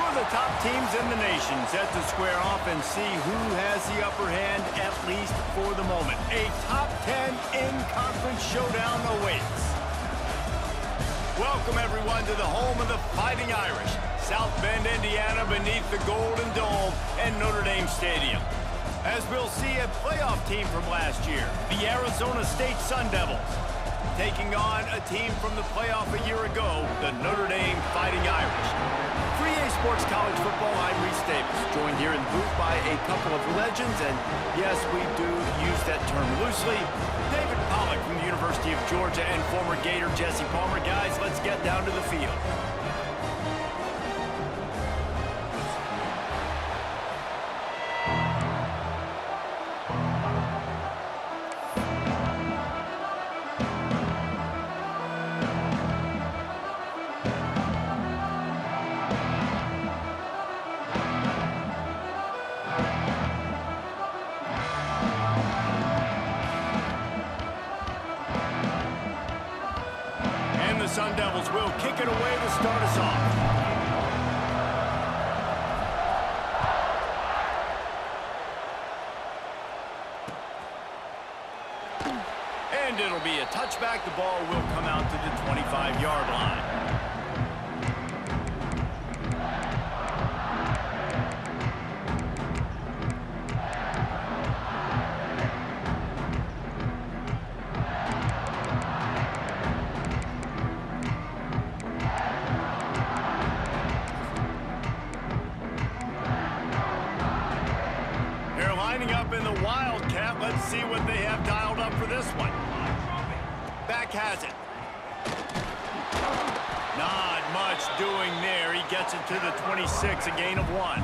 Two of the top teams in the nation set to square off and see who has the upper hand, at least for the moment. A top 10 in-conference showdown awaits. Welcome, everyone, to the home of the Fighting Irish. South Bend, Indiana, beneath the Golden Dome and Notre Dame Stadium. As we'll see a playoff team from last year, the Arizona State Sun Devils, taking on a team from the playoff a year ago, the Notre Dame Fighting Irish. For EA Sports College Football, I'm Reese Davis, joined here in the booth by a couple of legends, and yes, we do use that term loosely. David Pollack from the University of Georgia and former Gator Jesse Palmer. Guys, let's get down to the field. Sun Devils will kick it away to start us off. And it'll be a touchback. The ball will come out to the 25-yard line. Up in the Wildcat. Let's see what they have dialed up for this one. Back has it. Not much doing there. He gets it to the 26, a gain of 1.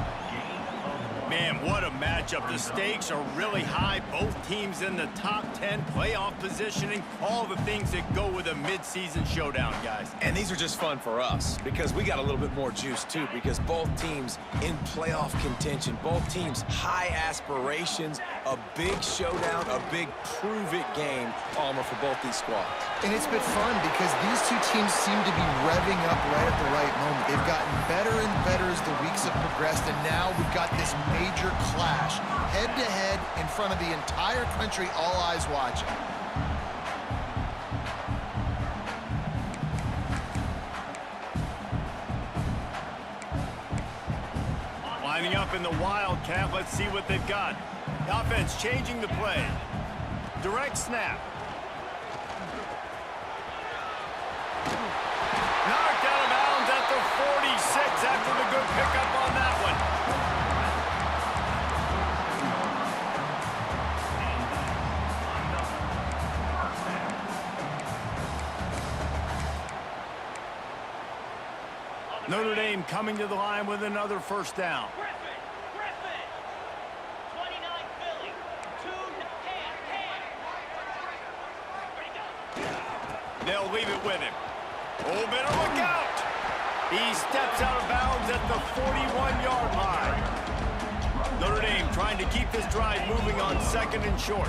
Man, what a matchup. The stakes are really high. Both teams in the top 10, playoff positioning, all the things that go with a midseason showdown, guys. And these are just fun for us because we got a little bit more juice, too, because both teams in playoff contention, both teams high aspirations, a big showdown, a big prove-it game, Palmer, for both these squads. And it's been fun because these two teams seem to be revving up right at the right moment. They've gotten better and better as the weeks have progressed, and now we've got this major clash, head-to-head in front of the entire country, all eyes watching. Lining up in the Wildcat, let's see what they've got. The offense changing the play. Direct snap. Knocked out of bounds at the 46 after the good pickup on that one. Notre Dame coming to the line with another first down. They'll leave it with him. Oh, better look out. He steps out of bounds at the 41-yard line. Notre Dame trying to keep this drive moving on 2nd and short.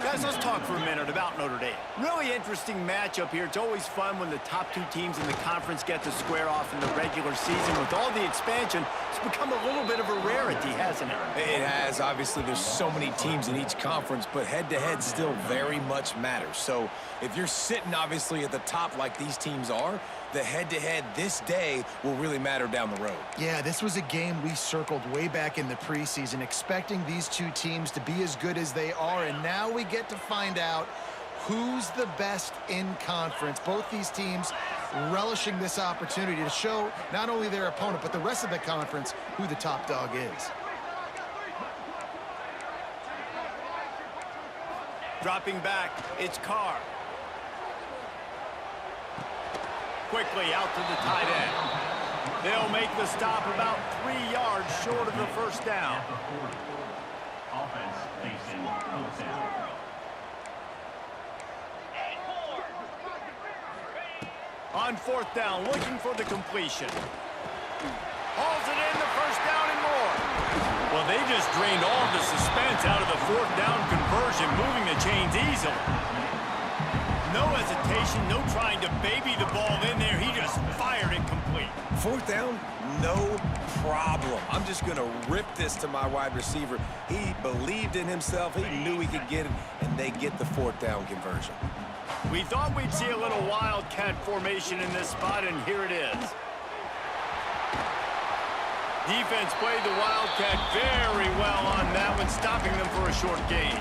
Guys, let's talk for a minute about Notre Dame. Really interesting matchup here. It's always fun when the top two teams in the conference get to square off in the regular season. With all the expansion, it's become a little bit of a rarity, hasn't it? It has. Obviously, there's so many teams in each conference, but head-to-head still very much matters. So if you're sitting, obviously, at the top like these teams are, the head-to-head this day will really matter down the road. Yeah, this was a game we circled way back in the preseason, expecting these two teams to be as good as they are, and now we get to find out who's the best in conference. Both these teams relishing this opportunity to show not only their opponent, but the rest of the conference who the top dog is. Dropping back, it's Carr. Quickly out to the tight end. They'll make the stop about 3 yards short of the first down. Offense facing fourth down. On 4th down, looking for the completion. Hauls it in, the first down and more. Well, they just drained all the suspense out of the 4th down conversion, moving the chains easily. No hesitation, no trying to baby the ball in there. He just fired it complete. Fourth down, no problem. I'm just going to rip this to my wide receiver. He believed in himself. He knew he could get it, and they get the fourth down conversion. We thought we'd see a little wildcat formation in this spot, and here it is. Defense played the wildcat very well on that one, stopping them for a short gain.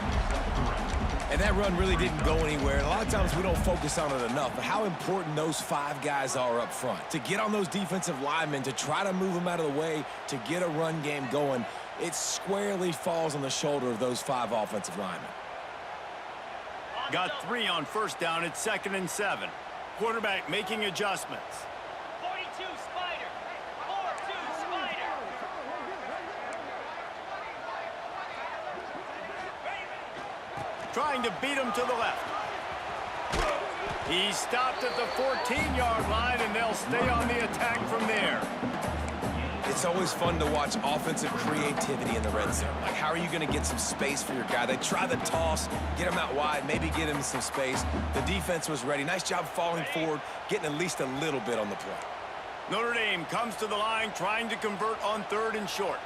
And that run really didn't go anywhere. A lot of times we don't focus on it enough, but how important those 5 guys are up front. To get on those defensive linemen, to try to move them out of the way, to get a run game going, it squarely falls on the shoulder of those 5 offensive linemen. Got 3 on first down. It's 2nd and 7. Quarterback making adjustments. 42 Spider. 4-2 Spider. Trying to beat him to the left. He stopped at the 14-yard line, and they'll stay on the attack from there. It's always fun to watch offensive creativity in the red zone. Like, how are you going to get some space for your guy? They try the toss, get him out wide, maybe get him some space. The defense was ready. Nice job falling forward, getting at least a little bit on the play. Notre Dame comes to the line, trying to convert on 3rd and short.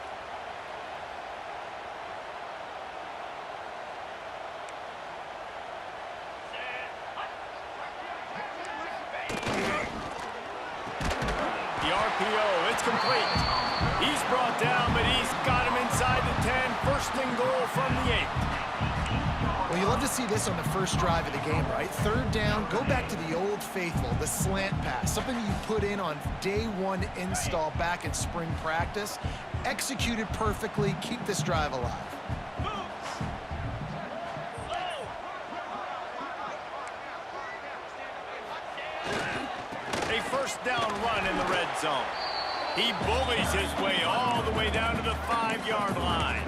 It's complete. He's brought down, but he's got him inside the 10. 1st and goal from the 8. Well, you love to see this on the first drive of the game, right? 3rd down, go back to the old faithful, the slant pass, something you put in on day 1 install back in spring practice. Executed perfectly, keep this drive alive. A 1st down run in the red zone. He bullies his way all the way down to the 5-yard line.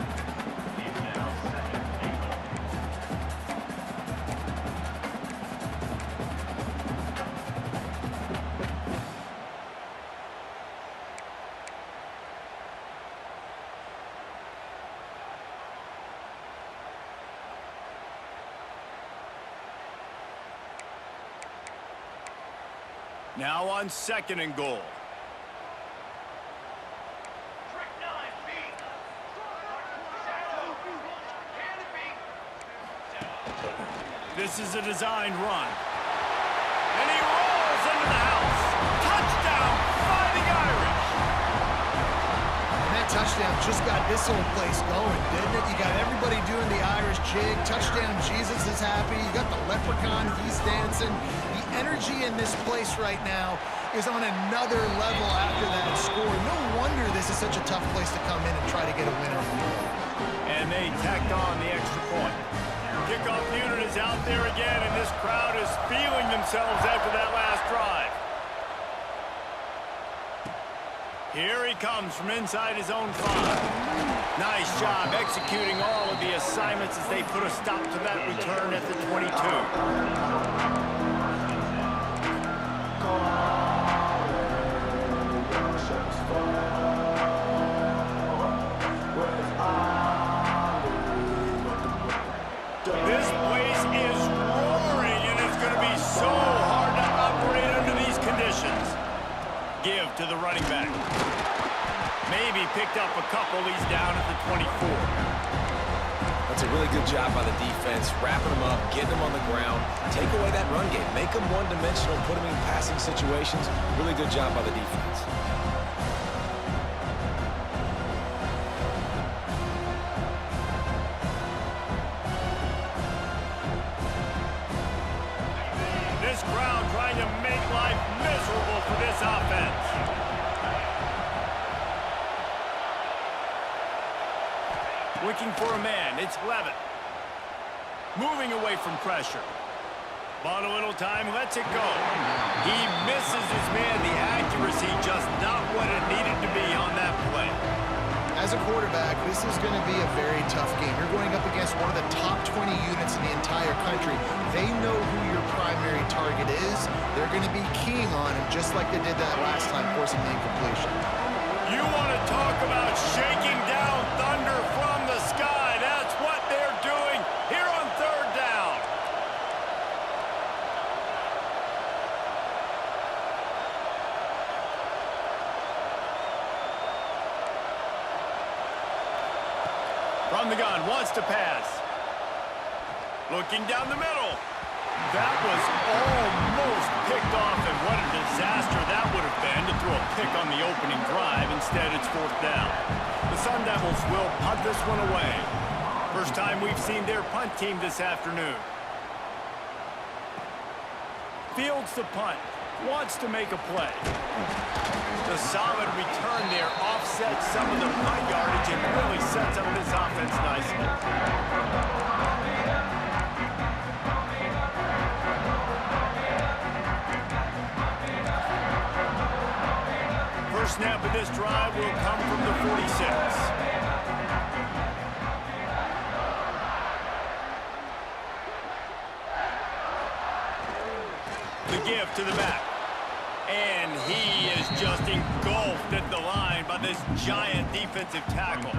Now on 2nd and goal. This is a designed run. And he rolls into the house. Touchdown, Fighting Irish. And that touchdown just got this whole place going, didn't it? You got everybody doing the Irish jig. Touchdown, Jesus is happy. You got the leprechaun, he's dancing. The energy in this place right now is on another level after that score. No wonder this is such a tough place to come in and try to get a winner. And they tacked on the extra point. Kickoff unit is out there again, and this crowd is feeling themselves after that last drive. Here he comes from inside his own 5. Nice job executing all of the assignments as they put a stop to that return at the 22. This place is roaring, and it's going to be so hard to operate under these conditions. Give to the running back. Maybe picked up a couple. He's down at the 24. That's a really good job by the defense, wrapping them up, getting them on the ground, take away that run game, make them one-dimensional, put them in passing situations. Really good job by the defense. This crowd trying to make life miserable for this offense. Looking for a man, it's Levitt. Moving away from pressure. Bought a little time, lets it go. He misses his man, the accuracy just not what it needed to be on that play. As a quarterback, this is going to be a very tough game. You're going up against one of the top 20 units in the entire country. They know who your primary target is. They're going to be keying on him, just like they did that last time, forcing the incompletion. You want to talk about shaking down thunder from the sky. That's what they're doing here on 3rd down. gun, wants to pass. Looking down the middle. That was almost picked off, and what a disaster that would have been to throw a pick on the opening drive. Instead, it's 4th down. The Sun Devils will punt this one away. First time we've seen their punt team this afternoon. Fields the punt. Wants to make a play. The solid return there offsets some of the punt yardage and really sets up this offense nicely. First snap of this drive will come from the 46. The give to the back. And he is just engulfed at the line by this giant defensive tackle.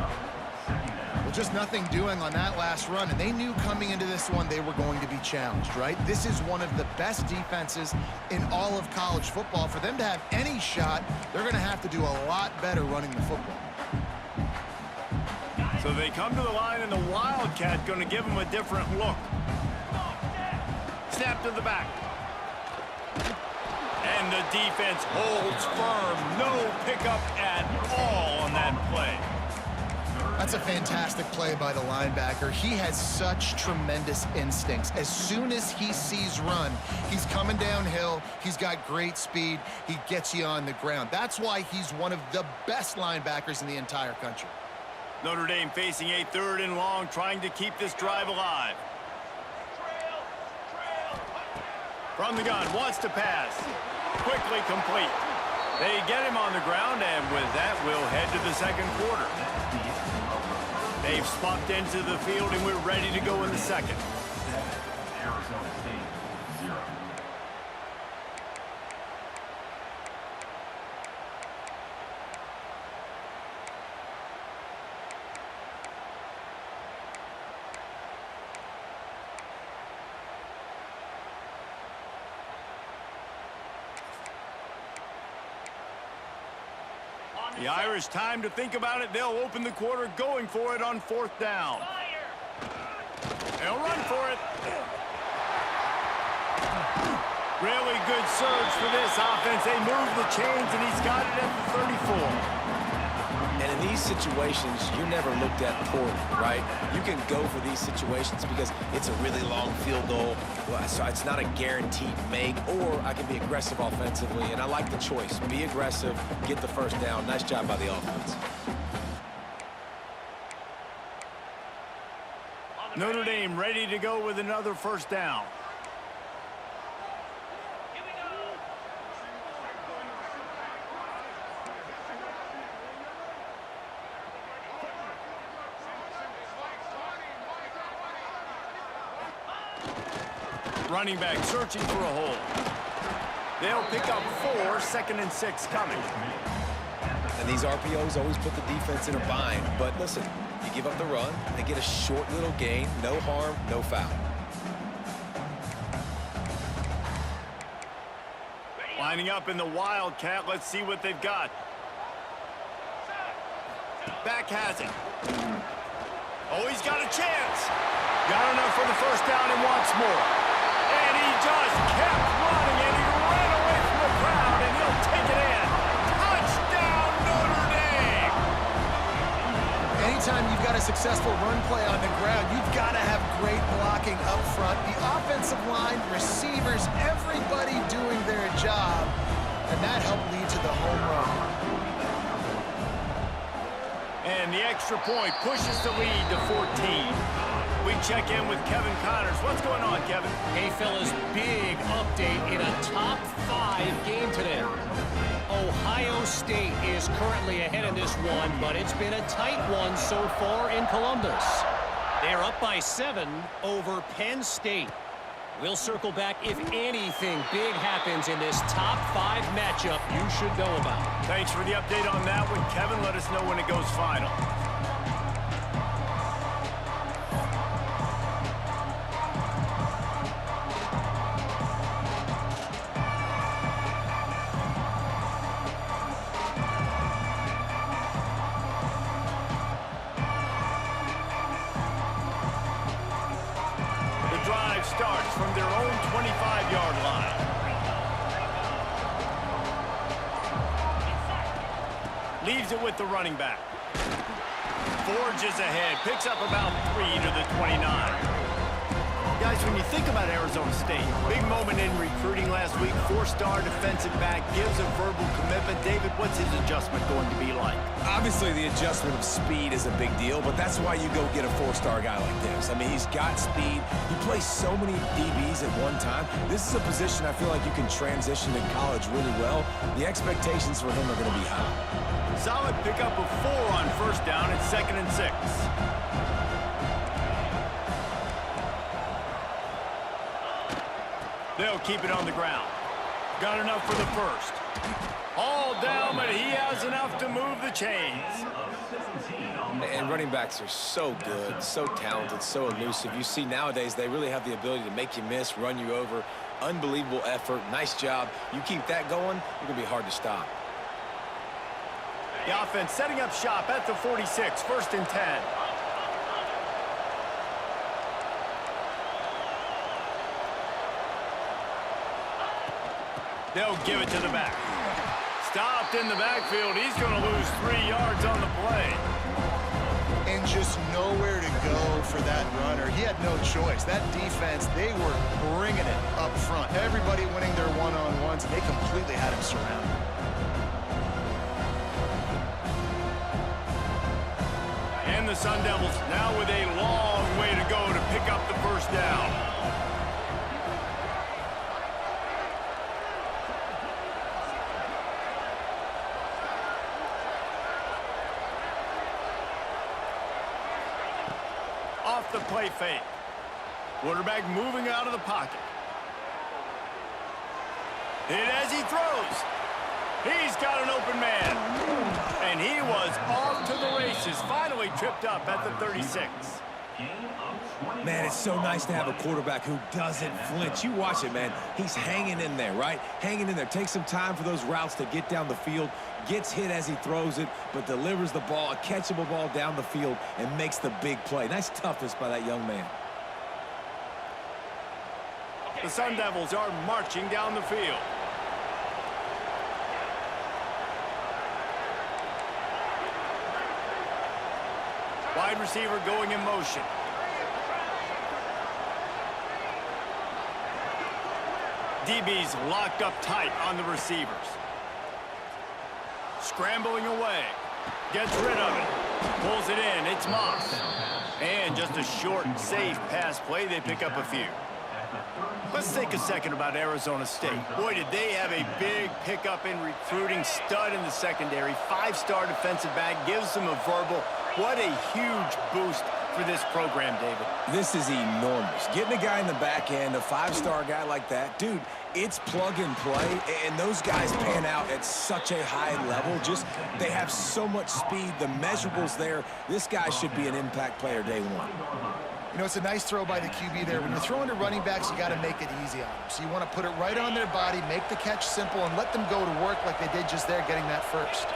Well, just nothing doing on that last run, and they knew coming into this one they were going to be challenged, right? This is one of the best defenses in all of college football. For them to have any shot, they're going to have to do a lot better running the football. So they come to the line, and the Wildcat going to give them a different look. Snap to the back. And the defense holds firm. No pickup at all on that play. That's a fantastic play by the linebacker. He has such tremendous instincts. As soon as he sees run, he's coming downhill. He's got great speed. He gets you on the ground. That's why he's one of the best linebackers in the entire country. Notre Dame facing a 3rd and long, trying to keep this drive alive. From the gun, wants to pass. Quickly complete. They get him on the ground, and with that, we'll head to the 2nd quarter. They've swapped into the field, and we're ready to go in the 2nd. Arizona State, 0. The Irish, time to think about it. They'll open the quarter going for it on 4th down. They'll run for it. Really good surge for this offense. They move the chains, and he's got it at the 34. And in these situations, you're never looked at poorly, right? You can go for these situations because it's a really long field goal. Well, so it's not a guaranteed make, or I can be aggressive offensively, and I like the choice. Be aggressive, get the 1st down. Nice job by the offense. Notre Dame ready to go with another 1st down. Running back searching for a hole. They'll pick up 4, 2nd and 6 coming. And these RPOs always put the defense in a bind. But listen, you give up the run, they get a short little gain, no harm, no foul. Lining up in the Wildcat. Let's see what they've got. Back has it. Oh, he's got a chance. Got enough for the 1st down and wants more. And he just kept running, and he ran away from the crowd, and he'll take it in. Touchdown, Notre Dame! Anytime you've got a successful run play on the ground, you've got to have great blocking up front. The offensive line, receivers, everybody doing their job, and that helped lead to the home run. And the extra point pushes the lead to 14. We check in with Kevin Connors. What's going on, Kevin? Hey, fellas, big update in a top 5 game today. Ohio State is currently ahead in this one, but it's been a tight one so far in Columbus. They're up by 7 over Penn State. We'll circle back if anything big happens in this top 5 matchup you should know about. Thanks for the update on that one, Kevin. Let us know when it goes final. drive starts from their own 25-yard line. Leaves it with the running back. Forges ahead, picks up about 3 to the 29. Guys, when you think about Arizona State, big moment in recruiting last week, 4-star defensive back, gives a verbal commitment. David, what's his adjustment going to be like? Obviously, the adjustment of speed is a big deal, but that's why you go get a 4-star guy like this. I mean, he's got speed. He plays so many DBs at one time. This is a position I feel like you can transition in college really well. The expectations for him are going to be high. Solid pickup of 4 on first down at 2nd and 6. They'll keep it on the ground. Got enough for the first. All down, but he has enough to move the chains. And running backs are so good, so talented, so elusive. You see nowadays they really have the ability to make you miss, run you over. Unbelievable effort. Nice job. You keep that going, you're going to be hard to stop. The offense setting up shop at the 46, 1st and 10. They'll give it to the back. Stopped in the backfield. He's going to lose 3 yards on the play. And just nowhere to go for that runner. He had no choice. That defense, they were bringing it up front. Everybody winning their one-on-ones, and they completely had him surrounded. And the Sun Devils now with a long way to go to pick up the first down. Off the play fake. Quarterback moving out of the pocket. Hit as he throws. He's got an open man. And he was off to the races. Finally tripped up at the 36. Man, it's so nice to have a quarterback who doesn't flinch. You watch it, man. He's hanging in there, right? Hanging in there. Takes some time for those routes to get down the field. Gets hit as he throws it, but delivers the ball, a catchable ball down the field, and makes the big play. Nice toughness by that young man. The Sun Devils are marching down the field. Wide receiver going in motion. DB's locked up tight on the receivers. Scrambling away. Gets rid of it. Pulls it in. It's Moss. And just a short, safe pass play. They pick up a few. Let's take a second about Arizona State. Boy, did they have a big pickup in recruiting. Stud in the secondary. 5-star defensive back. Gives them a verbal. What a huge boost for this program, David. This is enormous. Getting a guy in the back end, a 5-star guy like that, dude, it's plug and play, and those guys pan out at such a high level. Just, they have so much speed. The measurables there. This guy should be an impact player day one. You know, it's a nice throw by the QB there. When you're throwing to running backs, you got to make it easy on them. So you want to put it right on their body, make the catch simple, and let them go to work like they did just there, getting that first.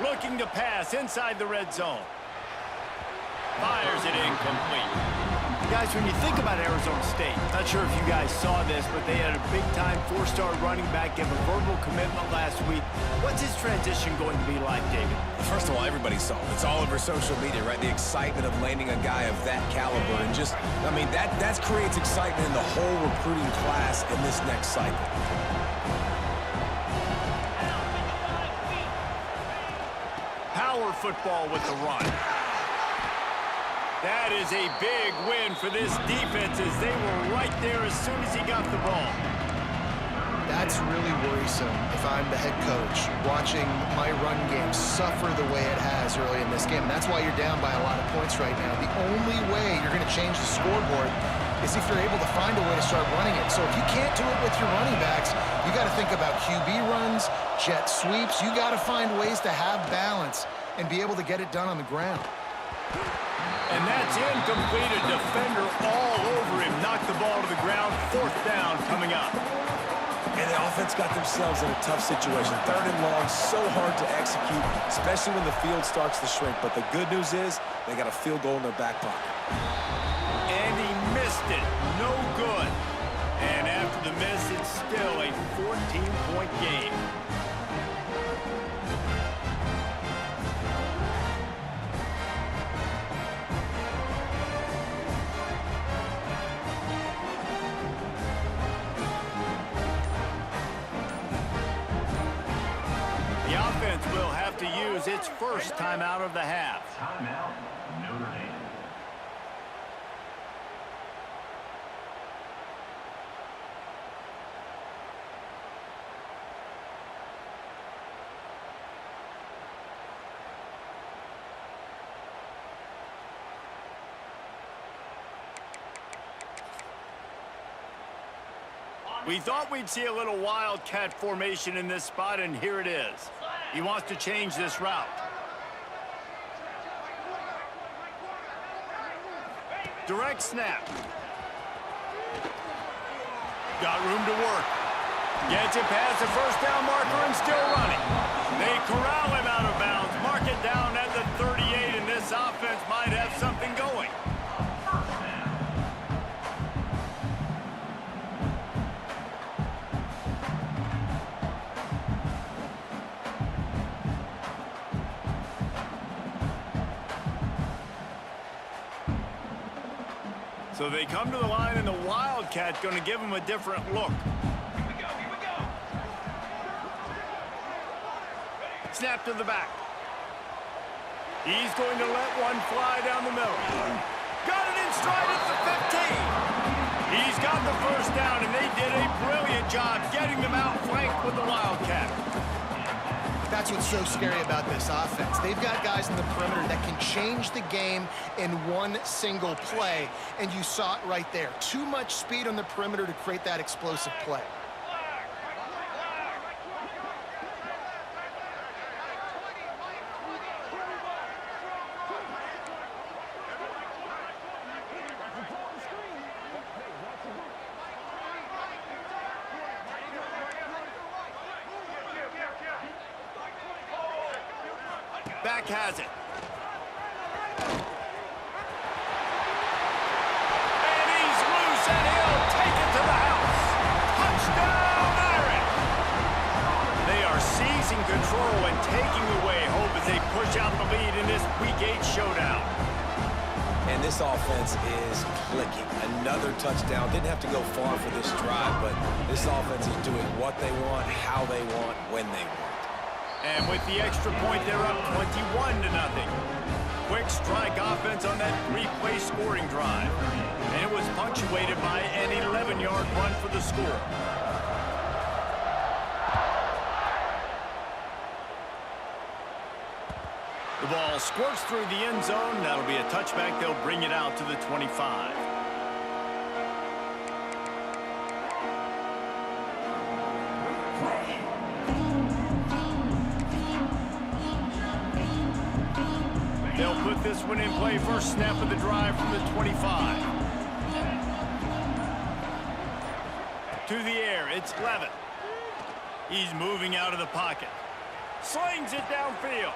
Looking to pass inside the red zone. Fires it incomplete. Guys, when you think about Arizona State, not sure if you guys saw this, but they had a big-time 4-star running back give a verbal commitment last week. What's his transition going to be like, David? First of all, everybody saw it. It's all over social media, right? The excitement of landing a guy of that caliber. And just, I mean, that creates excitement in the whole recruiting class in this next cycle. Power football with the run. That is a big win for this defense as they were right there as soon as he got the ball. That's really worrisome if I'm the head coach, watching my run game suffer the way it has early in this game. And that's why you're down by a lot of points right now. The only way you're going to change the scoreboard is if you're able to find a way to start running it. So if you can't do it with your running backs, you got to think about QB runs, jet sweeps. You got to find ways to have balance and be able to get it done on the ground. And that's incomplete. A defender all over him. Knocked the ball to the ground. 4th down coming up. And the offense got themselves in a tough situation. 3rd and long, so hard to execute, especially when the field starts to shrink. But the good news is they got a field goal in their back pocket. And he missed it. No good. And after the miss, it's still a 14-point game. The offense will have to use its first timeout of the half. Timeout, Notre Dame. We thought we'd see a little wildcat formation in this spot, and here it is. He wants to change this route. Direct snap. Got room to work. Gets it past the first down marker and still running. They corral him out of bounds. Mark it down at the 38, and this offense might have something going. So they come to the line, and the Wildcat going to give them a different look. Here we go. Snap to the back. He's going to let one fly down the middle. Got it in stride at the 15. He's got the first down, and they did a brilliant job getting them out flanked with the Wildcat. That's what's so scary about this offense. They've got guys in the perimeter that can change the game in one single play, and you saw it right there. Too much speed on the perimeter to create that explosive play. Back has it. And he's loose, and he'll take it to the house. Touchdown, Irish! They are seizing control and taking away hope as they push out the lead in this Week 8 showdown. And this offense is clicking. Another touchdown. Didn't have to go far for this drive, but this offense is doing what they want, how they want, when they want. And with the extra point, they're up 21-0. Quick strike offense on that 3-play scoring drive. And it was punctuated by an 11-yard run for the score. The ball squirts through the end zone. That'll be a touchback. They'll bring it out to the 25. They'll put this one in play. First snap of the drive from the 25. To the air, it's Levin. He's moving out of the pocket. Slings it downfield.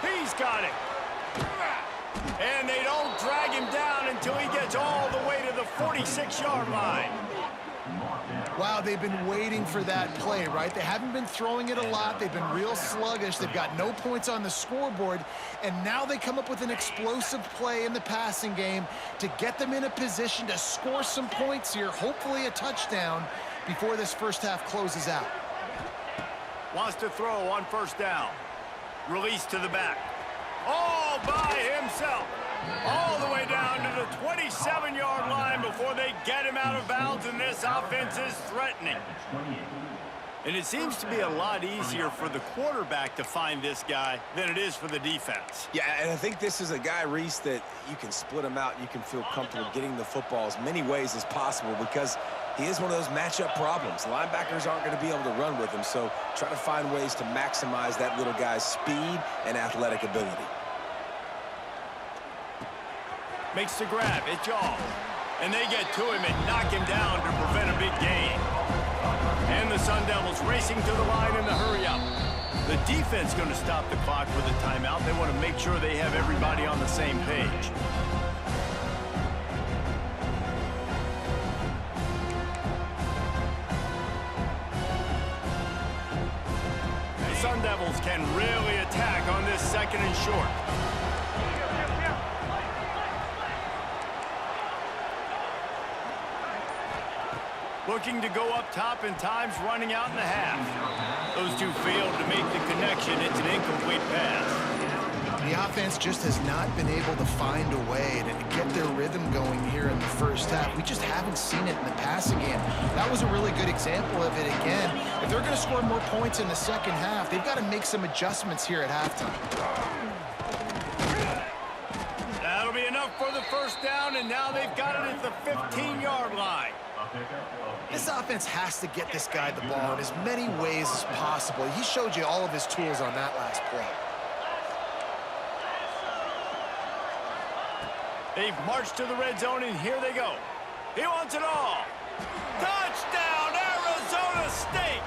He's got it. And they don't drag him down until he gets all the way to the 46-yard line. Wow, they've been waiting for that play, right? They haven't been throwing it a lot. They've been real sluggish. They've got no points on the scoreboard. And now they come up with an explosive play in the passing game to get them in a position to score some points here, hopefully a touchdown, before this first half closes out. Wants to throw on first down. Release to the back. All by himself. All the way down to the 27-yard line before they get him out of bounds, and this offense is threatening. And it seems to be a lot easier for the quarterback to find this guy than it is for the defense. Yeah, and I think this is a guy, Reese, that you can split him out. You can feel comfortable getting the football as many ways as possible because he is one of those matchup problems. Linebackers aren't going to be able to run with him, so try to find ways to maximize that little guy's speed and athletic ability. Makes the grab, it's all. And they get to him and knock him down to prevent a big gain. And the Sun Devils racing to the line in the hurry-up. The defense going to stop the clock with a timeout. They want to make sure they have everybody on the same page. The Sun Devils can really attack on this second and short. Looking to go up top, and time's running out in the half. Those two failed to make the connection. It's an incomplete pass. The offense just has not been able to find a way to get their rhythm going here in the first half. We just haven't seen it in the passing game. That was a really good example of it again. If they're going to score more points in the second half, they've got to make some adjustments here at halftime. That'll be enough for the first down, and now they've got it at the 15-yard line. This offense has to get this guy the ball in as many ways as possible. He showed you all of his tools on that last play. They've marched to the red zone, and here they go. He wants it all. Touchdown, Arizona State!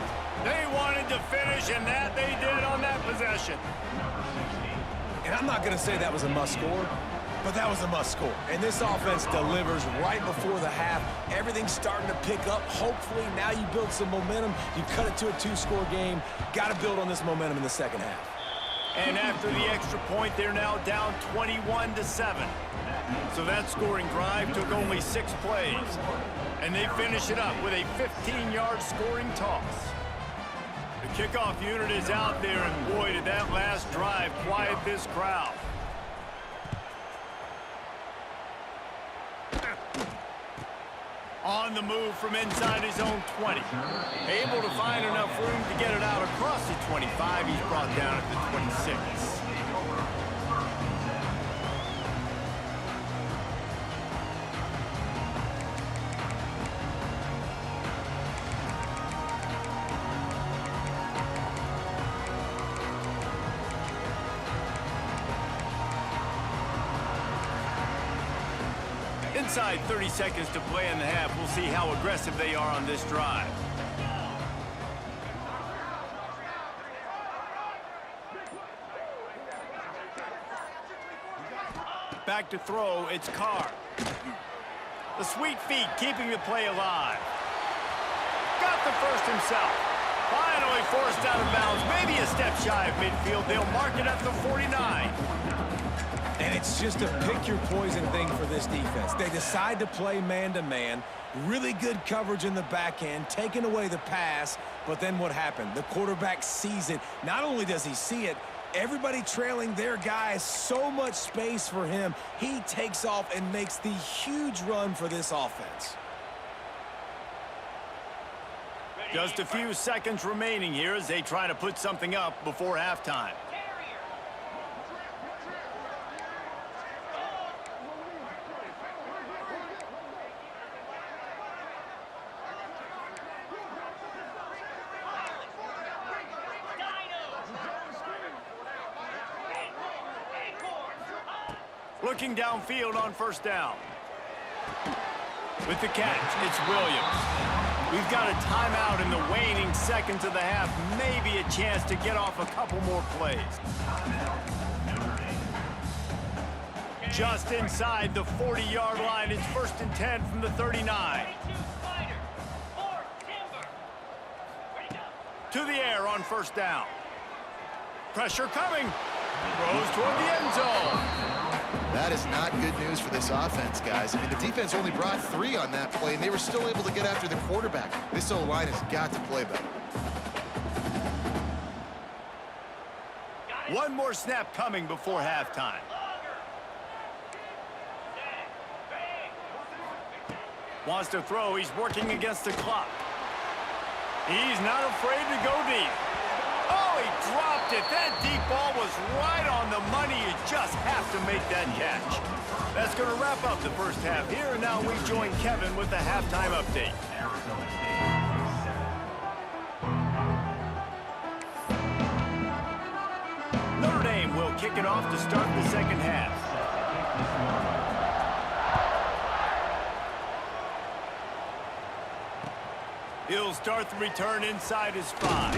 They wanted to finish, and that they did on that possession. And I'm not going to say that was a must-score, but that was a must-score. And this offense delivers right before the half. Everything's starting to pick up. Hopefully, now you build some momentum. You cut it to a two-score game. Got to build on this momentum in the second half. And after the extra point, they're now down 21-7. So that scoring drive took only 6 plays. And they finish it up with a 15-yard scoring toss. The kickoff unit is out there, and boy, did that last drive quiet this crowd. On the move from inside his own 20. Able to find enough room to get it out across the 25. He's brought down at the 26. Inside 30 seconds to play in the half. We'll see how aggressive they are on this drive. Back to throw, it's Carr. The sweet feet keeping the play alive. Got the first himself. Finally forced out of bounds, maybe a step shy of midfield. They'll mark it at the 49. And it's just a pick-your-poison thing for this defense. They decide to play man-to-man, really good coverage in the back end, taking away the pass, but then what happened? The quarterback sees it. Not only does he see it, everybody trailing their guy, so much space for him. He takes off and makes the huge run for this offense. Just a few seconds remaining here as they try to put something up before halftime. Looking downfield on first down. With the catch, it's Williams. We've got a timeout in the waning seconds of the half. Maybe a chance to get off a couple more plays. Just inside the 40-yard line. It's 1st and 10 from the 39. To the air on first down. Pressure coming. Throws toward the end zone. That is not good news for this offense, guys. I mean, the defense only brought 3 on that play, and they were still able to get after the quarterback. This O-line has got to play better. One more snap coming before halftime. Wants to throw. He's working against the clock. He's not afraid to go deep. Oh, he dropped it. That deep ball was right on the money. You just have to make that catch. That's going to wrap up the first half here, and now we join Kevin with the halftime update. Notre Dame will kick it off to start the second half. He'll start the return inside his 5.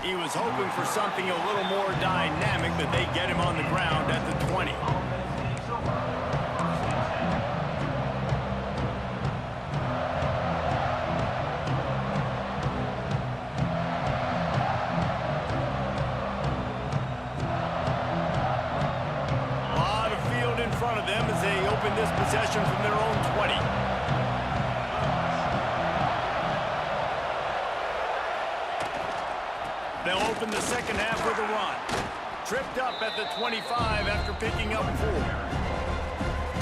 He was hoping for something a little more dynamic, but they get him on the ground at the 20. A lot of field in front of them as they open this possession from their own 20. They'll open the second half with a run. Tripped up at the 25 after picking up 4.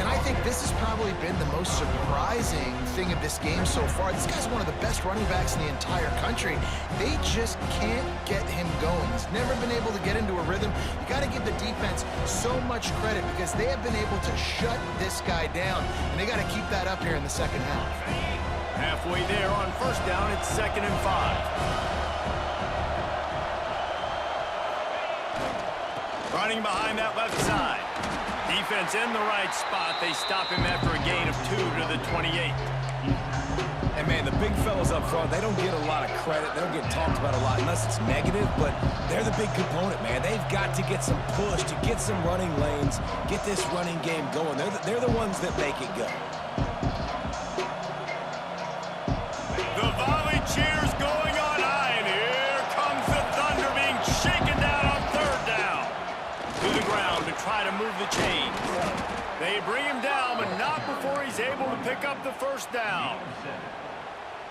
And I think this has probably been the most surprising thing of this game so far. This guy's one of the best running backs in the entire country. They just can't get him going. He's never been able to get into a rhythm. You got to give the defense so much credit because they have been able to shut this guy down, and they got to keep that up here in the second half. Halfway there on first down, it's 2nd and 5. Running behind that left side. Defense in the right spot. They stop him after a gain of 2 to the 28. And, man, the big fellas up front, they don't get a lot of credit. They don't get talked about a lot unless it's negative, but they're the big component, man. They've got to get some push, to get some running lanes, get this running game going. They're the ones that make it go. The volley cheers going on high, and here comes the Thunder being shaken down on 3rd down. To the ground to try to move the chain. They bring him down, but not before he's able to pick up the first down.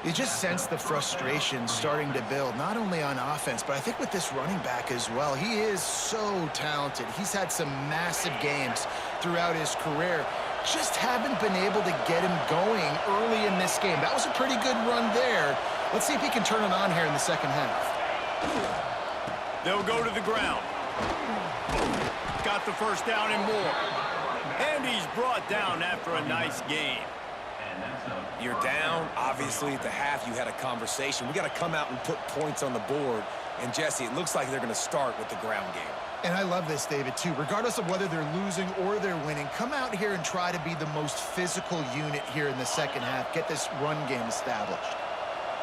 You just sense the frustration starting to build, not only on offense, but I think with this running back as well. He is so talented. He's had some massive games throughout his career. Just haven't been able to get him going early in this game. That was a pretty good run there. Let's see if he can turn it on here in the second half. They'll go to the ground. Got the first down and more. And he's brought down after a nice game. You're down. Obviously, at the half, you had a conversation. We got to come out and put points on the board. And, Jesse, it looks like they're going to start with the ground game. And I love this, David, too. Regardless of whether they're losing or they're winning, come out here and try to be the most physical unit here in the second half. Get this run game established.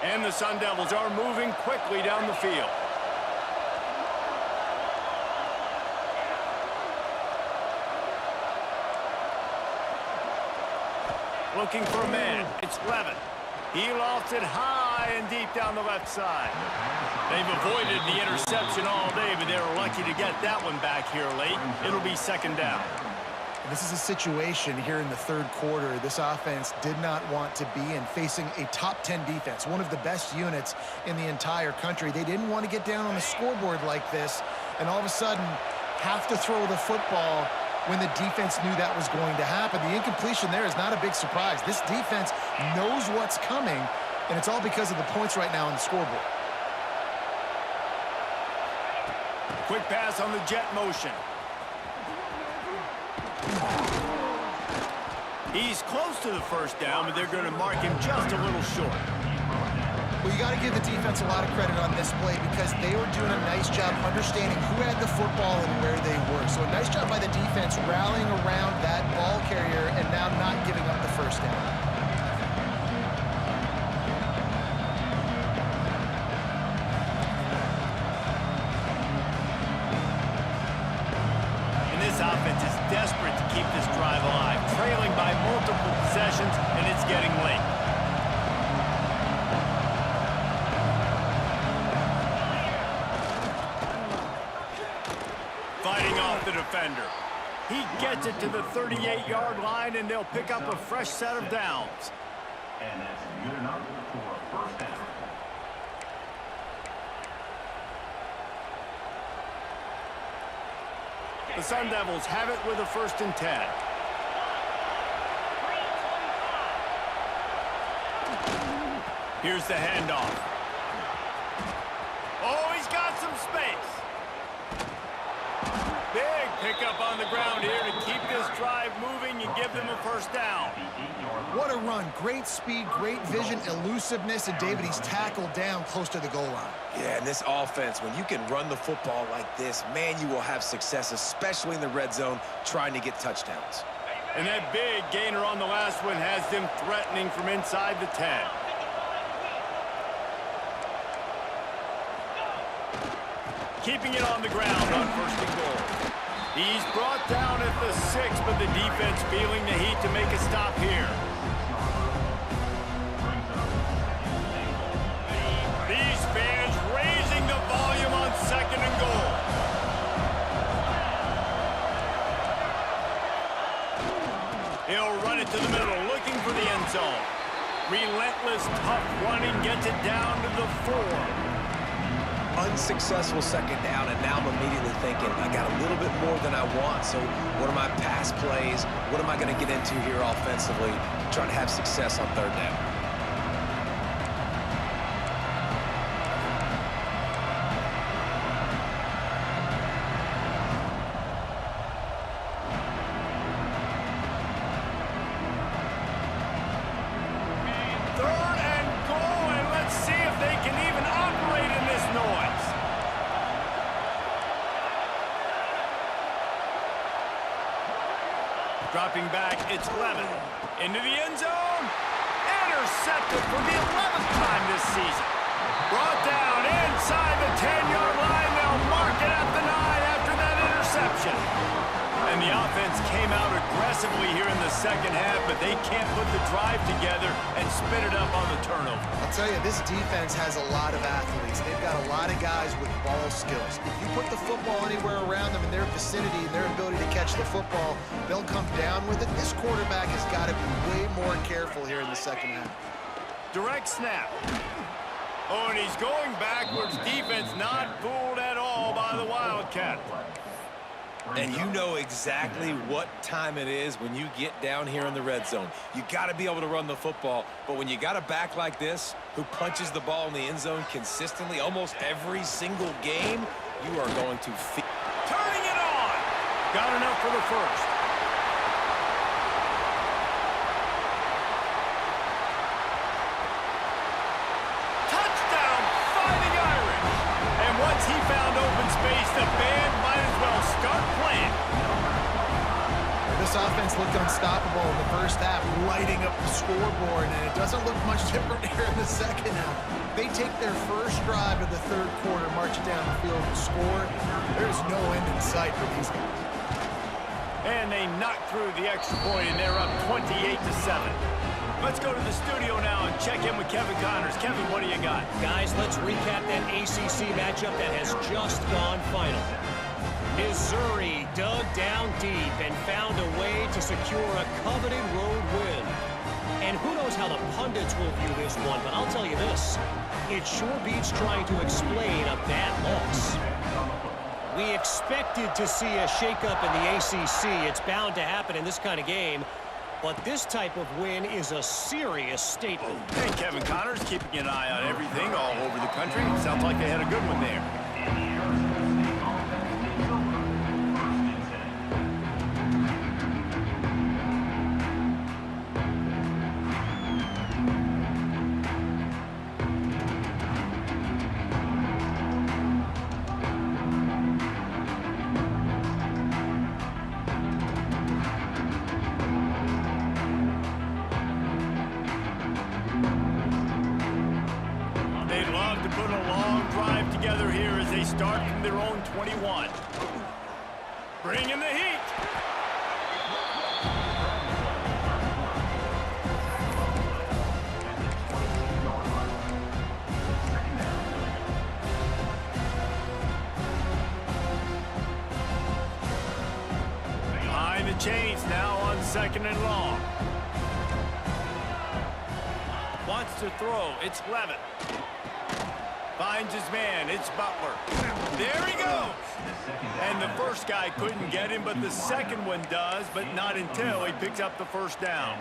And the Sun Devils are moving quickly down the field. Looking for a man. It's Levin. He lofts it high and deep down the left side. They've avoided the interception all day, but they were lucky to get that one back here late. It'll be 2nd down. This is a situation here in the 3rd quarter this offense did not want to be in, facing a top 10 defense, one of the best units in the entire country. They didn't want to get down on the scoreboard like this and all of a sudden have to throw the football when the defense knew that was going to happen. The incompletion there is not a big surprise. This defense knows what's coming, and it's all because of the points right now on the scoreboard. Quick pass on the jet motion. He's close to the first down, but they're going to mark him just a little short. Well, you got to give the defense a lot of credit on this play because they were doing a nice job understanding who had the football and where they were. So a nice job by the defense rallying around that ball carrier and now not giving up the first down. And this offense is desperate to keep this drive alive, trailing by multiple possessions, and it's getting late. Fighting off the defender. He gets it to the 38-yard line, and they'll pick up a fresh set of downs. And that's good enough for a 1st down. The Sun Devils have it with a 1st and 10. Here's the handoff. Oh, he's got some space. Big pickup on the ground here to keep this drive moving and give them a 1st down. What a run. Great speed, great vision, elusiveness, and David, he's tackled down close to the goal line. Yeah, and this offense, when you can run the football like this, man, you will have success, especially in the red zone, trying to get touchdowns. And that big gainer on the last one has them threatening from inside the 10. keeping it on the ground on first and goal. He's brought down at the 6, but the defense feeling the heat to make a stop here. These fans raising the volume on second and goal. He'll run it to the middle, looking for the end zone. Relentless, tough running gets it down to the 4. Unsuccessful second down, and now I'm immediately thinking, I got a little bit more than I want, so what are my pass plays? What am I going to get into here offensively to try to have success on third down? Dropping back, it's Levin. Into the end zone. Intercepted for the 11th time this season. Brought down inside the 10-yard line. They'll mark it at the 9 after that interception. And the offense came out aggressively here in the second half, but they can't put the drive together and spit it up on the turnover. I'll tell you, this defense has a lot of athletes. They've got a lot of guys with ball skills. If you put the football anywhere around them in their vicinity and their ability to catch the football, they'll come down with it. This quarterback has got to be way more careful here in the second half. Direct snap. Oh, and he's going backwards. Defense not fooled at all by the Wildcat. And you know exactly what time it is when you get down here in the red zone. You got to be able to run the football, but when you got a back like this who punches the ball in the end zone consistently almost every single game, you are going to feel. Turning it on! Got enough for the first. Touchdown, Fighting Irish! And once he found open space, the band might as well start playing. This offense looked unstoppable in the first half, lighting up the scoreboard, and it doesn't look much different here in the second half. They take their first drive of the third quarter, march it down the field and score. There's no end in sight for these guys. And they knock through the extra point, and they're up 28-7. Let's go to the studio now and check in with Kevin Connors. Kevin, what do you got? Guys, let's recap that ACC matchup that has just gone final. Missouri dug down deep and found a way to secure a coveted road win. And who knows how the pundits will view this one, but I'll tell you this. It sure beats trying to explain a bad loss. We expected to see a shakeup in the ACC. It's bound to happen in this kind of game. But this type of win is a serious statement. Hey, Kevin Connors, keeping an eye on everything all over the country. Sounds like they had a good one there. Start from their own 21. Bringing the heat. Behind the chains now on second and long. Wants to throw. It's Levin. Finds his man. It's Butler. There he goes. And the first guy couldn't get him, but the second one does, but not until he picks up the first down.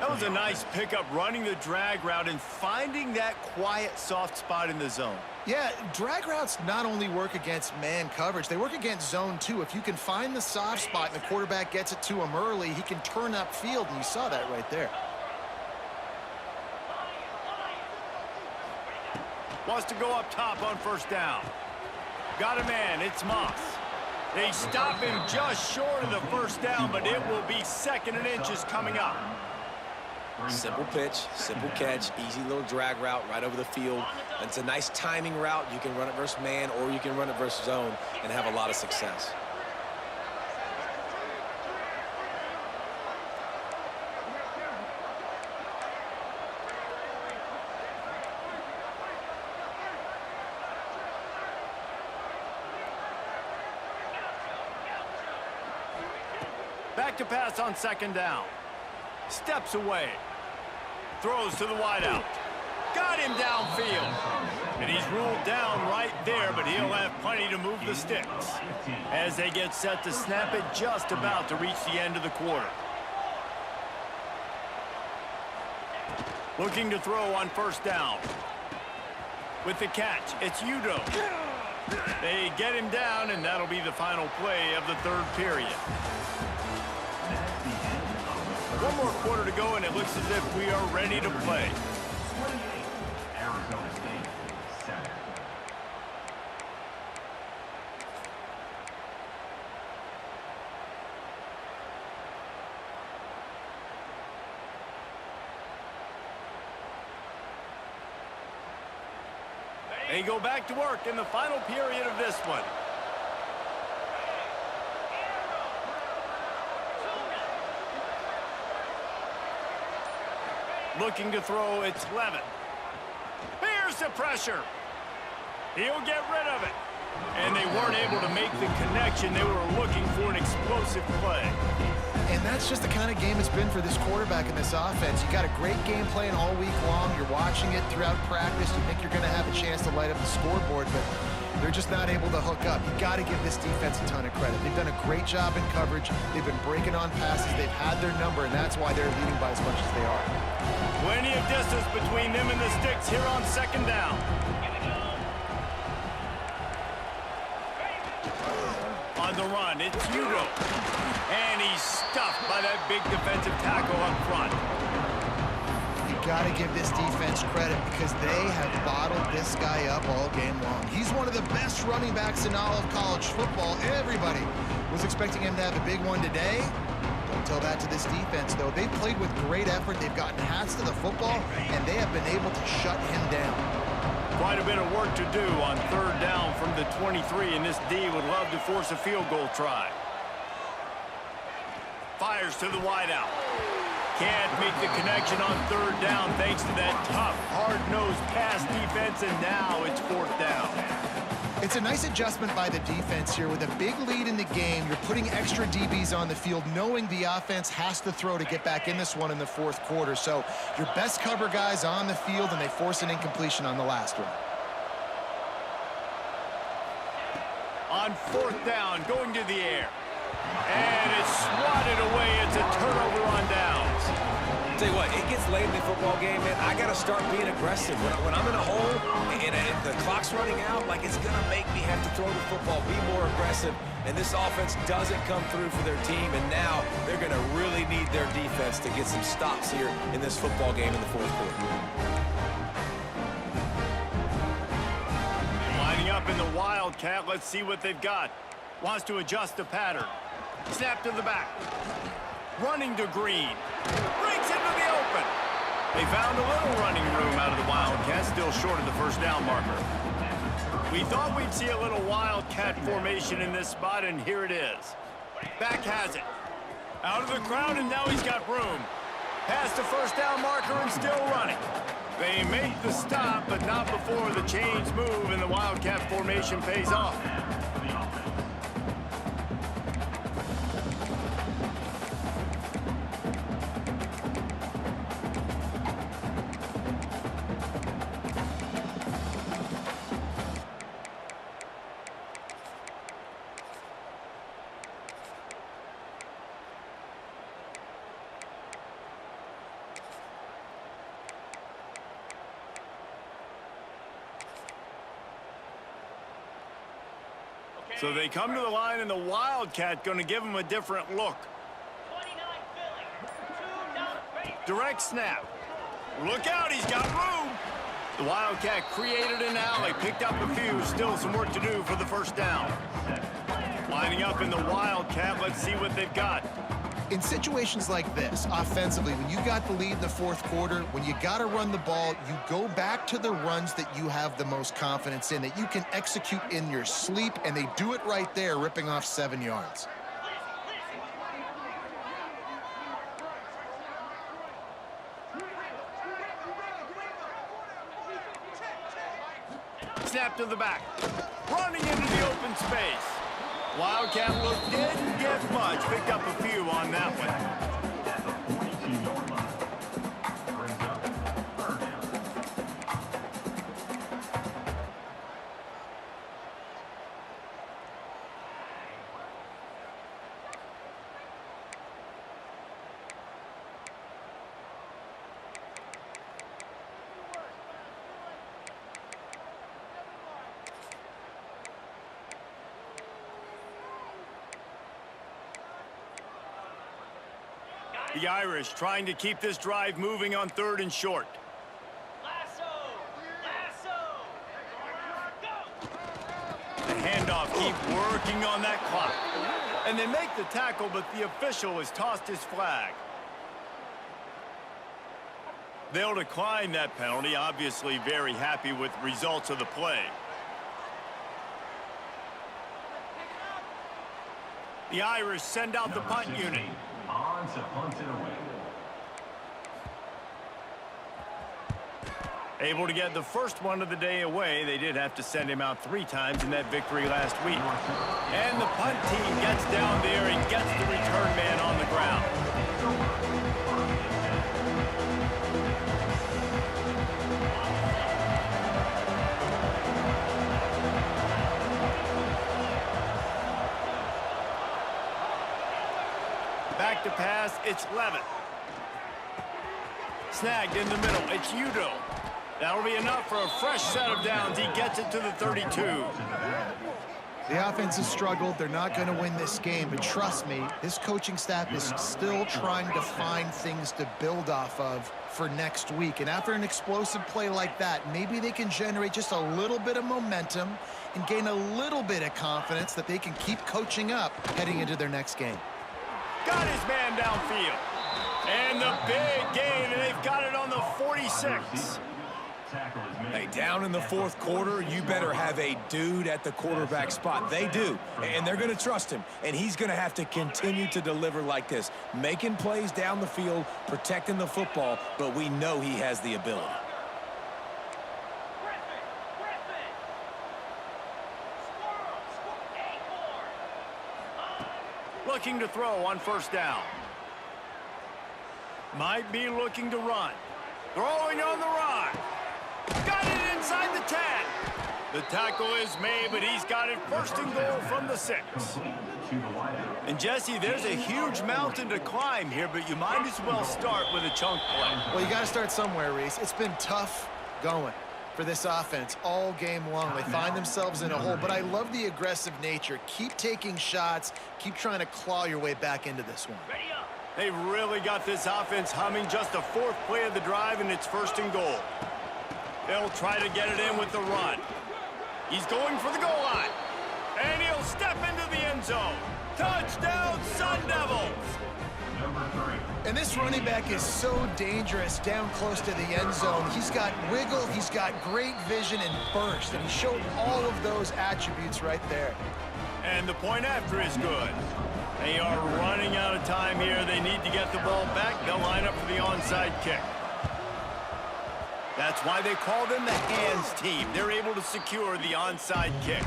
That was a nice pickup, running the drag route and finding that quiet, soft spot in the zone. Yeah, drag routes not only work against man coverage, they work against zone too. If you can find the soft spot and the quarterback gets it to him early, he can turn upfield, and you saw that right there. Wants to go up top on first down. Got a man. It's Moss. They stop him just short of the first down, but it will be second and inches coming up. Simple pitch, simple catch, easy little drag route right over the field. It's a nice timing route. You can run it versus man or you can run it versus zone and have a lot of success. Back to pass on second down. Steps away. Throws to the wideout. Got him downfield. And he's ruled down right there, but he'll have plenty to move the sticks. As they get set to snap it, just about to reach the end of the quarter. Looking to throw on first down. With the catch, it's Udo. They get him down, and that'll be the final play of the third period. One more quarter to go, and it looks as if we are ready to play. 28, Arizona State, 7. They go back to work in the final period of this one. Looking to throw, it's Levin. Here's the pressure. He'll get rid of it. And they weren't able to make the connection. They were looking for an explosive play. And that's just the kind of game it's been for this quarterback in this offense. You got a great game plan all week long. You're watching it throughout practice. You think you're going to have a chance to light up the scoreboard, but they're just not able to hook up. You got to give this defense a ton of credit. They've done a great job in coverage. They've been breaking on passes. They've had their number, and that's why they're leading by as much as they are. Plenty of distance between them and the sticks here on second down. On the run, it's Udo. And he's stuffed by that big defensive tackle up front. You got to give this defense credit because they have bottled this guy up all game long. He's one of the best running backs in all of college football. Everybody was expecting him to have a big one today. Don't tell that to this defense, though. They've played with great effort. They've gotten hats to the football, and they have been able to shut him down. Quite a bit of work to do on third down from the 23, and this D would love to force a field goal try. Fires to the wideout. Can't make the connection on third down thanks to that tough, hard-nosed pass defense, and now it's fourth down. It's a nice adjustment by the defense here. With a big lead in the game, you're putting extra DBs on the field, knowing the offense has to throw to get back in this one in the fourth quarter. So your best cover guys on the field, and they force an incompletion on the last one. On fourth down, going to the air. And it's swatted away. It's a turnover on downs. Tell you what, it gets late in the football game, man. I got to start being aggressive. When I'm in a hole and the clock's running out, like, it's going to make me have to throw the football, be more aggressive. And this offense doesn't come through for their team, and now they're going to really need their defense to get some stops here in this football game in the fourth quarter. Lining up in the Wildcat. Let's see what they've got. Wants to adjust the pattern. Snap to the back. Running to Green. Breaks into the open. They found a little running room out of the Wildcat, still short of the first down marker. We thought we'd see a little Wildcat formation in this spot, and here it is. Back has it. Out of the crowd, and now he's got room. Past the first down marker and still running. They make the stop, but not before the chains move and the Wildcat formation pays off. So they come to the line, and the Wildcat going to give them a different look. Direct snap. Look out, he's got room. The Wildcat created an alley, picked up a few. Still some work to do for the first down. Lining up in the Wildcat, let's see what they've got. In situations like this, offensively, when you got the lead in the fourth quarter, when you got to run the ball, you go back to the runs that you have the most confidence in, that you can execute in your sleep, and they do it right there, ripping off 7 yards. Snap to the back. Running into the open space. Wildcat look didn't get much. Picked up a few on that one. At the 42-yard line. Brings up third down. The Irish trying to keep this drive moving on 3rd and short. The handoff, keep working on that clock. And they make the tackle, but the official has tossed his flag. They'll decline that penalty, obviously very happy with the results of the play. The Irish send out the punt unit. On to punt it away. Able to get the first one of the day away. They did have to send him out 3 times in that victory last week. And the punt team gets down there and gets the return man on the ground. Back to pass, it's Levitt. Snagged in the middle, it's Udo. That'll be enough for a fresh set of downs. He gets it to the 32. The offense has struggled. They're not going to win this game, but trust me, this coaching staff is still trying to find things to build off of for next week. And after an explosive play like that, maybe they can generate just a little bit of momentum and gain a little bit of confidence that they can keep coaching up heading into their next game. Got his man downfield. And the big gain, and they've got it on the 46. Hey, down in the fourth quarter, you better have a dude at the quarterback spot. They do, and they're going to trust him, and he's going to have to continue to deliver like this, making plays down the field, protecting the football, but we know he has the ability. Looking to throw on 1st down. Might be looking to run. Throwing on the run. Got it inside the 10. The tackle is made, but he's got it 1st and goal from the 6. And Jesse, there's a huge mountain to climb here, but you might as well start with a chunk play. Well, you got to start somewhere, Reese. It's been tough going for this offense all game long. They find themselves in a hole, but I love the aggressive nature. Keep taking shots. Keep trying to claw your way back into this one. They really got this offense humming. Just the 4th play of the drive, and it's 1st and goal. They'll try to get it in with the run. He's going for the goal line. And he'll step into the end zone. Touchdown, Sun Devils! And this running back is so dangerous down close to the end zone. He's got wiggle, he's got great vision and burst, and he showed all of those attributes right there. And the point after is good. They are running out of time here. They need to get the ball back. They'll line up for the onside kick. That's why they call them the hands team. They're able to secure the onside kick.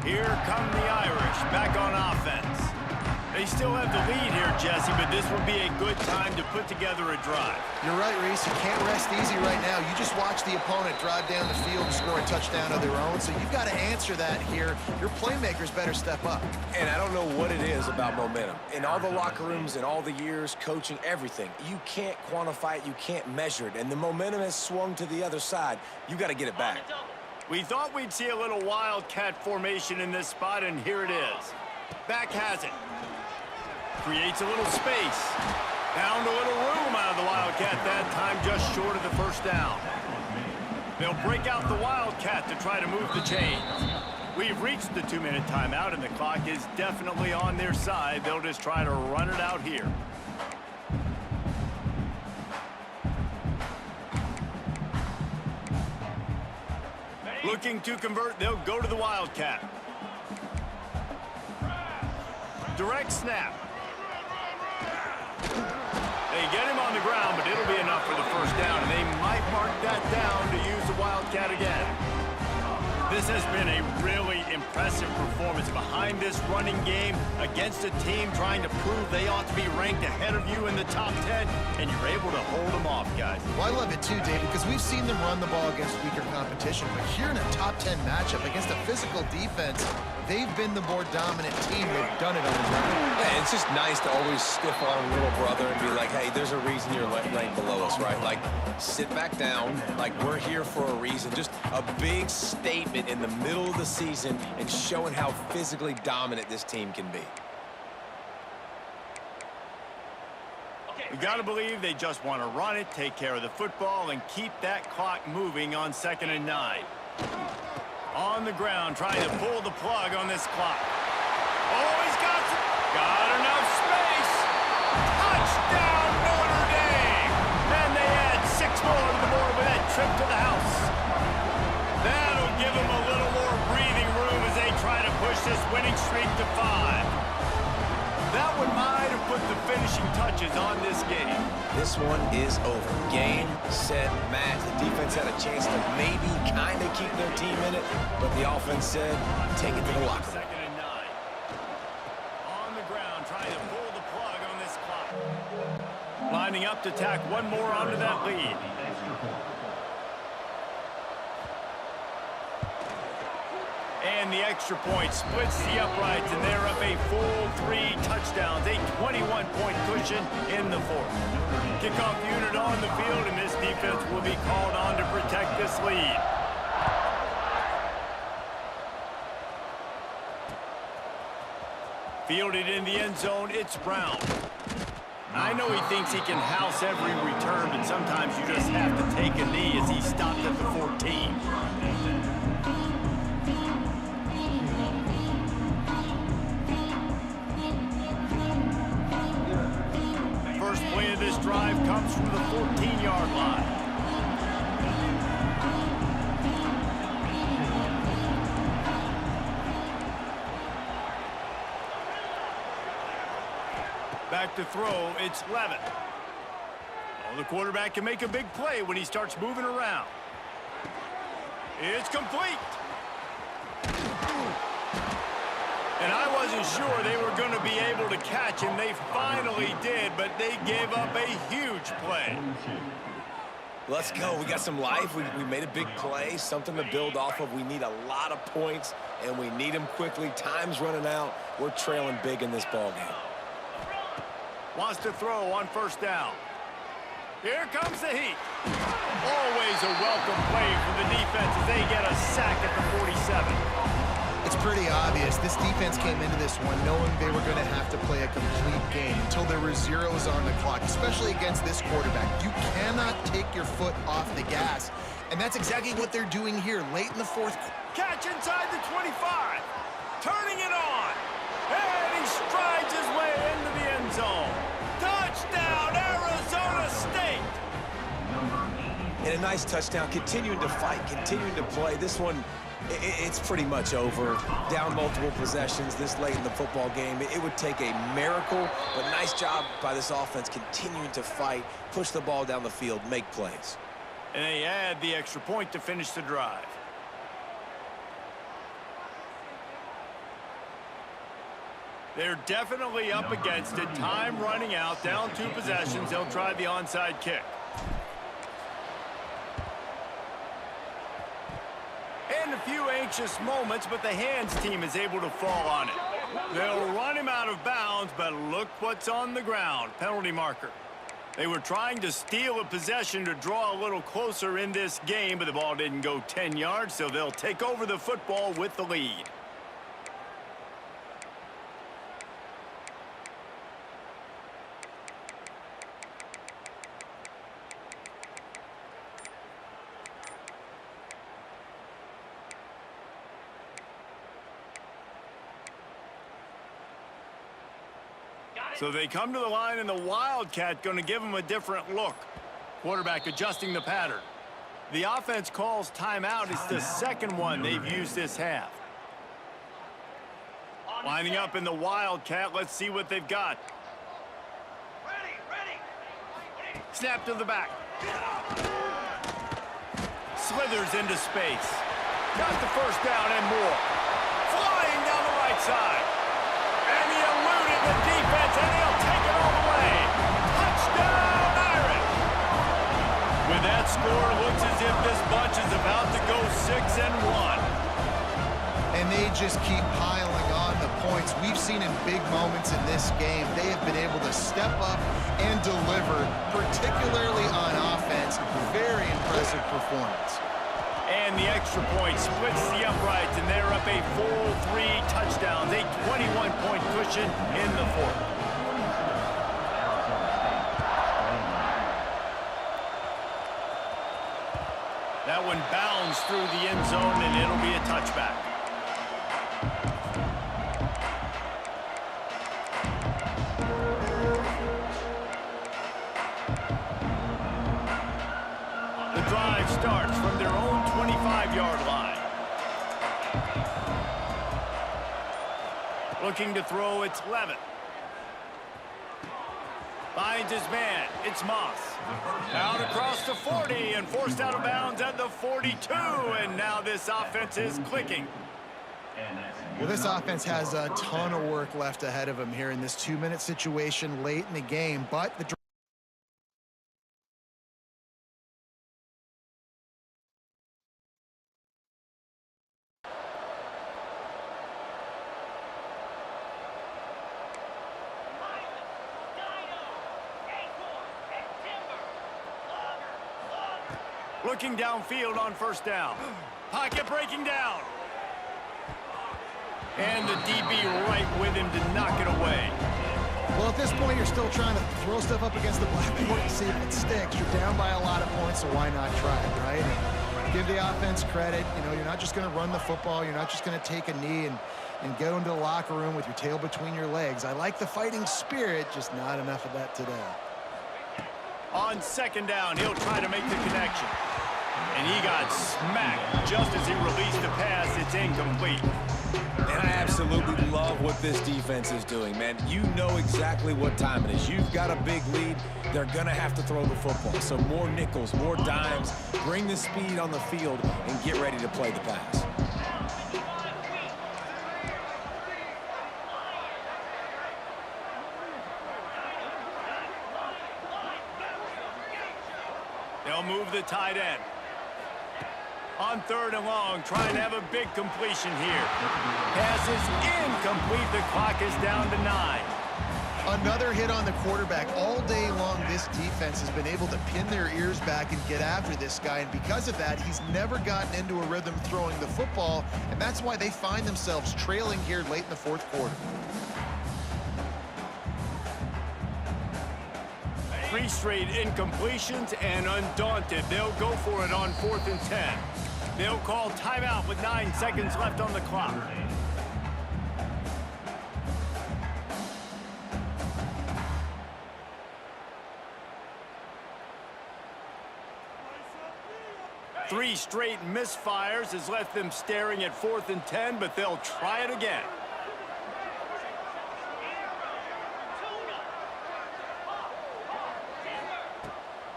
Here come the Irish, back on offense. They still have the lead here, Jesse, but this will be a good time to put together a drive. You're right, Reese. You can't rest easy right now. You just watch the opponent drive down the field and score a touchdown of their own, so you've got to answer that here. Your playmakers better step up. And I don't know what it is about momentum. In all the locker rooms, in all the years, coaching, everything, you can't quantify it, you can't measure it, and the momentum has swung to the other side. You got to get it back. We thought we'd see a little wildcat formation in this spot, and here it is. Back has it. Creates a little space. Found a little room out of the Wildcat that time, just short of the first down. They'll break out the Wildcat to try to move the chains. We've reached the 2-minute timeout, and the clock is definitely on their side. They'll just try to run it out here. Looking to convert, they'll go to the Wildcat. Direct snap. They get him on the ground, but it'll be enough for the first down, and they might mark that down to use the Wildcat again. This has been a really impressive performance behind this running game against a team trying to prove they ought to be ranked ahead of you in the top 10, and you're able to hold them off, guys. Well, I love it too, David, because we've seen them run the ball against weaker competition, but here in a top 10 matchup against a physical defense, they've been the more dominant team. They've done it on the ground. Yeah, it's just nice to always stiff on a little brother and be like, hey, there's a reason you're ranked below us, right? Like, sit back down. Like, we're here for a reason. Just a big statement in the middle of the season and showing how physically dominant this team can be. You got to believe they just want to run it, take care of the football, and keep that clock moving on 2nd and 9. On the ground, trying to pull the plug on this clock. Oh, he's got enough space. Touchdown, Notre Dame. And they add 6 more to the board with that trip to the house. That'll give them a little more breathing room as they try to push this winning streak to 5. That one might have put the finishing touches on this game. This one is over. Game, set, match. The defense had a chance to maybe kind of keep their team in it, but the offense said, take it to the locker room. 2nd and 9. On the ground, trying to pull the plug on this clock. Lining up to tack one more onto that lead. And the extra point splits the uprights, and they're up a full 3 touchdowns, a 21-point cushion in the 4th. Kickoff unit on the field, and this defense will be called on to protect this lead. Fielded in the end zone, it's Brown. I know he thinks he can house every return, but sometimes you just have to take a knee as he stopped at the 14. First play of this drive comes from the 14-yard line. Back to throw, it's Levin. Oh, the quarterback can make a big play when he starts moving around. It's complete. And I wasn't sure they were going to be able to catch him. They finally did, but they gave up a huge play. Let's go. We got some life. We made a big play, something to build off of. We need a lot of points, and we need them quickly. Time's running out. We're trailing big in this ballgame. Wants to throw on first down. Here comes the heat. Always a welcome play for the defense as they get a sack at the 47. It's pretty obvious. This defense came into this one knowing they were going to have to play a complete game until there were zeros on the clock, especially against this quarterback. You cannot take your foot off the gas, and that's exactly what they're doing here late in the 4th. Catch inside the 25. Turning it on. And he strides his way into the end zone. Touchdown, Arizona State. And a nice touchdown, continuing to fight, continuing to play. This one, it's pretty much over. Down multiple possessions this late in the football game. It would take a miracle, but nice job by this offense continuing to fight, push the ball down the field, make plays. And they add the extra point to finish the drive. They're definitely up against it. Time running out, down 2 possessions. They'll try the onside kick. And a few anxious moments, but the hands team is able to fall on it. They'll run him out of bounds, but look what's on the ground. Penalty marker. They were trying to steal a possession to draw a little closer in this game, but the ball didn't go 10 yards, so they'll take over the football with the lead. So they come to the line, and the Wildcat going to give them a different look. Quarterback adjusting the pattern. The offense calls timeout. It's the second one they've used this half. Lining up in the Wildcat. Let's see what they've got. Snap to the back. Slithers into space. Got the first down and more. Flying down the right side. And he eluded the defense, and he'll take it all the way. Touchdown, Irish! With that score, it looks as if this bunch is about to go 6-1. And they just keep piling on the points. We've seen in big moments in this game, they have been able to step up and deliver, particularly on offense. Very impressive performance. And the extra point splits the uprights, and they're up a full 3 touchdowns, a 21-point cushion in the fourth. That one bounds through the end zone, and it'll be a touchback. Drive starts from their own 25-yard line. Looking to throw, it's Levin. Finds his man, it's Moss. Out across the 40 and forced out of bounds at the 42, and now this offense is clicking. Well, this offense has a ton of work left ahead of them here in this 2-minute situation late in the game, but the looking downfield on first down. Pocket breaking down. And the DB right with him to knock it away. Well, at this point, you're still trying to throw stuff up against the blackboard and see if it sticks. You're down by a lot of points, so why not try it, right? And give the offense credit. You know, you're not just going to run the football. You're not just going to take a knee and go into the locker room with your tail between your legs. I like the fighting spirit, just not enough of that today. On second down, he'll try to make the connection. And he got smacked just as he released the pass. It's incomplete. And I absolutely love what this defense is doing, man. You know exactly what time it is. You've got a big lead. They're going to have to throw the football. So more nickels, more dimes. Bring the speed on the field and get ready to play the pass. They'll move the tight end. On third and long, trying to have a big completion here. Pass is incomplete. The clock is down to 9. Another hit on the quarterback. All day long, this defense has been able to pin their ears back and get after this guy, and because of that, he's never gotten into a rhythm throwing the football, and that's why they find themselves trailing here late in the fourth quarter. 3 straight incompletions, and undaunted, they'll go for it on 4th and 10. They'll call timeout with 9 seconds left on the clock. Three straight misfires has left them staring at 4th and 10, but they'll try it again.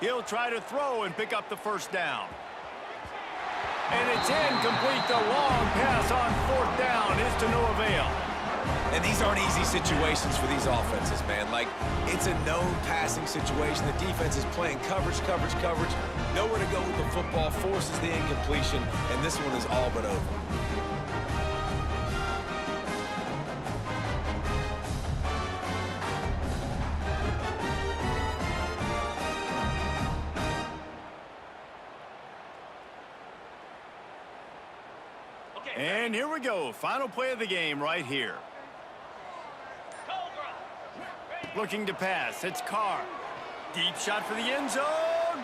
He'll try to throw and pick up the first down. And it's incomplete. The long pass on 4th down is to no avail. And these aren't easy situations for these offenses, man. Like, it's a known passing situation. The defense is playing coverage, coverage, coverage. Nowhere to go with the football, forces the incompletion, and this one is all but over. And here we go. Final play of the game right here. Looking to pass. It's Carr. Deep shot for the end zone.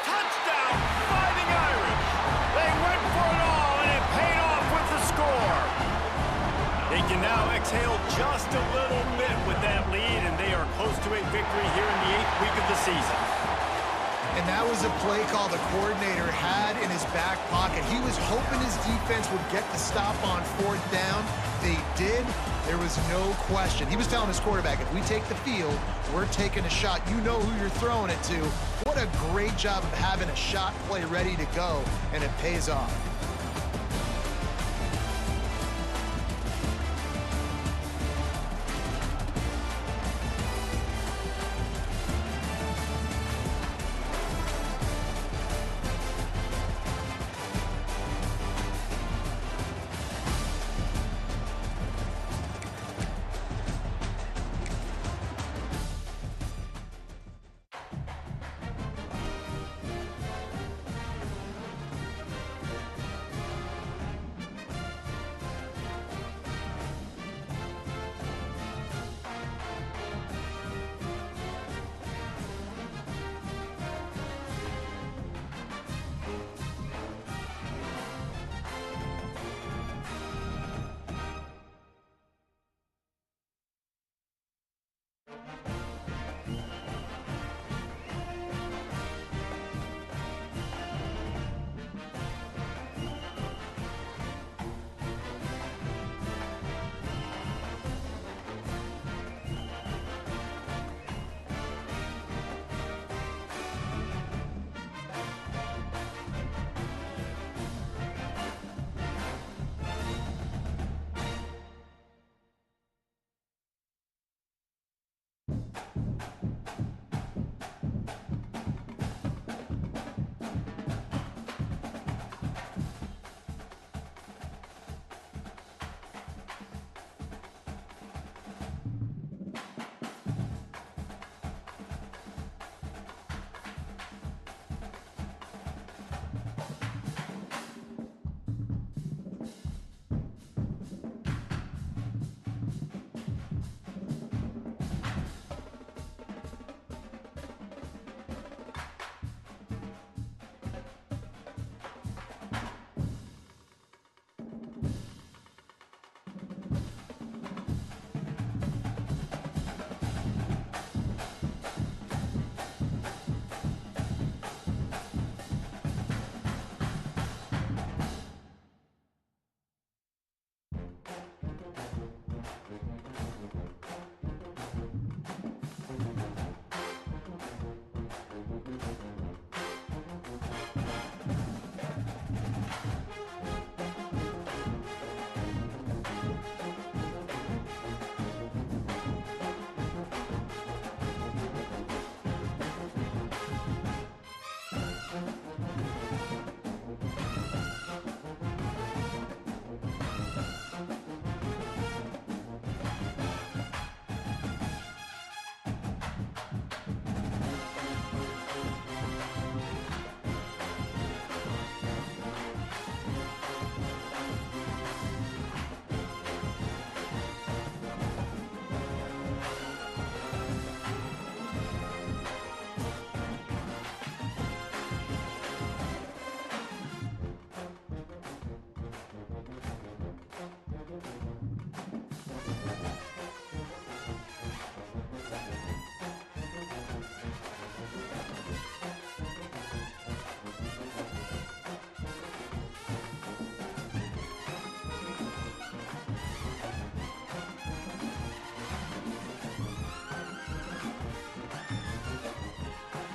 Touchdown, Fighting Irish. They went for it all, and it paid off with the score. They can now exhale just a little bit with that lead, and they are close to a victory here in the 8th week of the season. And that was a play call the coordinator had in his back pocket. He was hoping his defense would get the stop on 4th down. They did. There was no question. He was telling his quarterback, if we take the field, we're taking a shot. You know who you're throwing it to. What a great job of having a shot play ready to go, and it pays off.